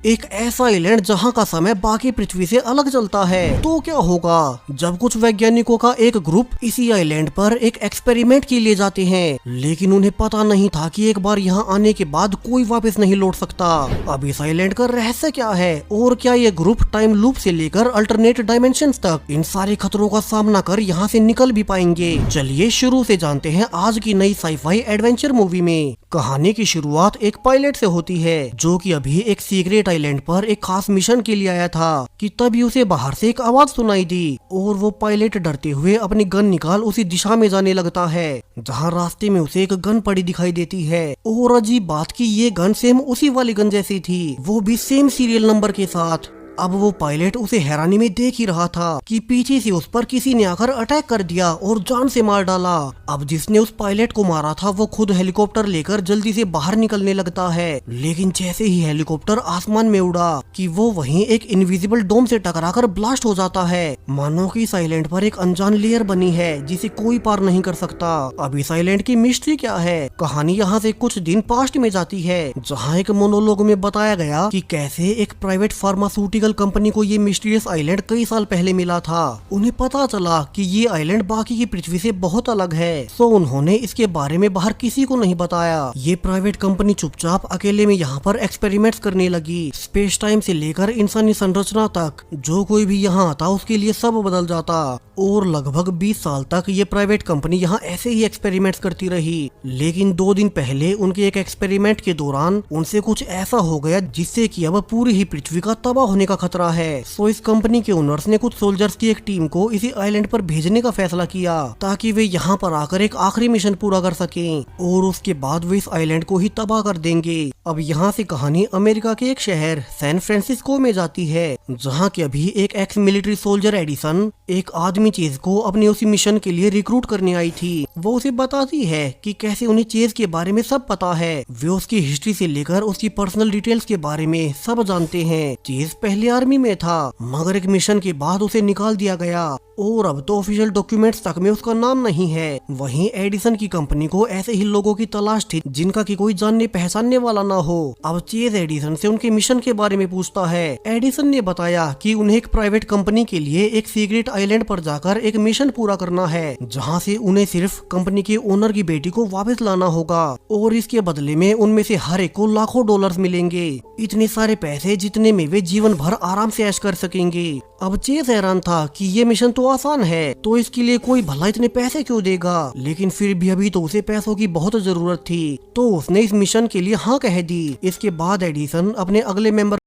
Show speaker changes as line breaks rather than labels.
एक ऐसा आइलैंड जहाँ का समय बाकी पृथ्वी से अलग चलता है। तो क्या होगा जब कुछ वैज्ञानिकों का एक ग्रुप इसी आइलैंड पर एक एक्सपेरिमेंट के लिए जाते हैं, लेकिन उन्हें पता नहीं था कि एक बार यहाँ आने के बाद कोई वापस नहीं लौट सकता। अब इस आइलैंड का रहस्य क्या है और क्या ये ग्रुप टाइम लूप से लेकर अल्टरनेट डायमेंशन तक इन सारे खतरों का सामना कर यहाँ से निकल भी पाएंगे। चलिए शुरू से जानते हैं आज की नई साईफाई एडवेंचर मूवी में। कहानी की शुरुआत एक पायलट से होती है जो कि अभी एक सीक्रेट आइलैंड पर एक खास मिशन के लिए आया था कि तभी उसे बाहर से एक आवाज सुनाई दी और वो पायलट डरते हुए अपनी गन निकाल उसी दिशा में जाने लगता है जहाँ रास्ते में उसे एक गन पड़ी दिखाई देती है। और अजीब बात कि ये गन सेम उसी वाली गन जैसी थी, वो भी सेम सीरियल नंबर के साथ। अब वो पायलट उसे हैरानी में देख ही रहा था कि पीछे से उस पर किसी ने आकर अटैक कर दिया और जान से मार डाला। अब जिसने उस पायलट को मारा था वो खुद हेलीकॉप्टर लेकर जल्दी से बाहर निकलने लगता है, लेकिन जैसे ही हेलीकॉप्टर आसमान में उड़ा कि वो वहीं एक इनविजिबल डोम से टकराकर ब्लास्ट हो जाता है। मानो कि इस आइलैंड पर एक अनजान लेयर बनी है जिसे कोई पार नहीं कर सकता। अब इस आइलैंड की मिस्ट्री क्या है? कहानी यहाँ से कुछ दिन पास्ट में जाती है जहाँ एक मोनोलॉग में बताया गया कि कैसे एक प्राइवेट फार्मास्यूटिकल कंपनी को ये मिस्टीरियस आइलैंड कई साल पहले मिला था। उन्हें पता चला कि ये आइलैंड बाकी की पृथ्वी से बहुत अलग है, तो उन्होंने इसके बारे में बाहर किसी को नहीं बताया। ये प्राइवेट कंपनी चुपचाप अकेले में यहाँ पर एक्सपेरिमेंट्स करने लगी। स्पेस टाइम से लेकर इंसानी संरचना तक जो कोई भी यहाँ आता उसके लिए सब बदल जाता। और लगभग 20 साल तक ये प्राइवेट कंपनी यहाँ ऐसे ही एक्सपेरिमेंट्स करती रही, लेकिन 2 दिन पहले उनके एक एक्सपेरिमेंट के दौरान उनसे कुछ ऐसा हो गया जिससे कि अब पूरी ही पृथ्वी का तबाह होने का खतरा है। सो इस कंपनी के ओनर्स ने कुछ सोल्जर्स की एक टीम को इसी आइलैंड पर भेजने का फैसला किया ताकि वे यहाँ पर आकर एक आखिरी मिशन पूरा कर सकें और उसके बाद वे इस आइलैंड को ही तबाह कर देंगे। अब यहाँ से कहानी अमेरिका के एक शहर सैन फ्रांसिस्को में जाती है जहाँ के अभी एक एक्स मिलिट्री सोल्जर एडिसन एक आदमी चेज को अपने उसी मिशन के लिए रिक्रूट करने आई थी। वो उसे बताती है कि कैसे उन्हें चेज के बारे में सब पता है। वे उसकी हिस्ट्री से लेकर उसकी पर्सनल डिटेल्स के बारे में सब जानते हैं। चेज पहले आर्मी में था मगर एक मिशन के बाद उसे निकाल दिया गया और अब तो ऑफिशियल डॉक्यूमेंट्स तक में उसका नाम नहीं है। वहीं एडिसन की कंपनी को ऐसे ही लोगों की तलाश थी जिनका कि कोई जानने पहचानने वाला ना हो। अब चेज एडिसन से उनके मिशन के बारे में पूछता है। एडिसन ने बताया कि उन्हें एक प्राइवेट कंपनी के लिए एक सीक्रेट आइलैंड पर जाकर एक मिशन पूरा करना है जहाँ से उन्हें सिर्फ कंपनी के ओनर की बेटी को वापस लाना होगा और इसके बदले में उनमें से हर एक को लाखों डॉलर्स मिलेंगे, इतने सारे पैसे जितने में वे जीवन भर आराम से ऐश कर सकेंगे। अब चेज हैरान था कि ये मिशन तो आसान है तो इसके लिए कोई भला इतने पैसे क्यों देगा, लेकिन फिर भी अभी तो उसे पैसों की बहुत जरूरत थी तो उसने इस मिशन के लिए हाँ कह दी। इसके बाद एडिसन अपने अगले मेंबर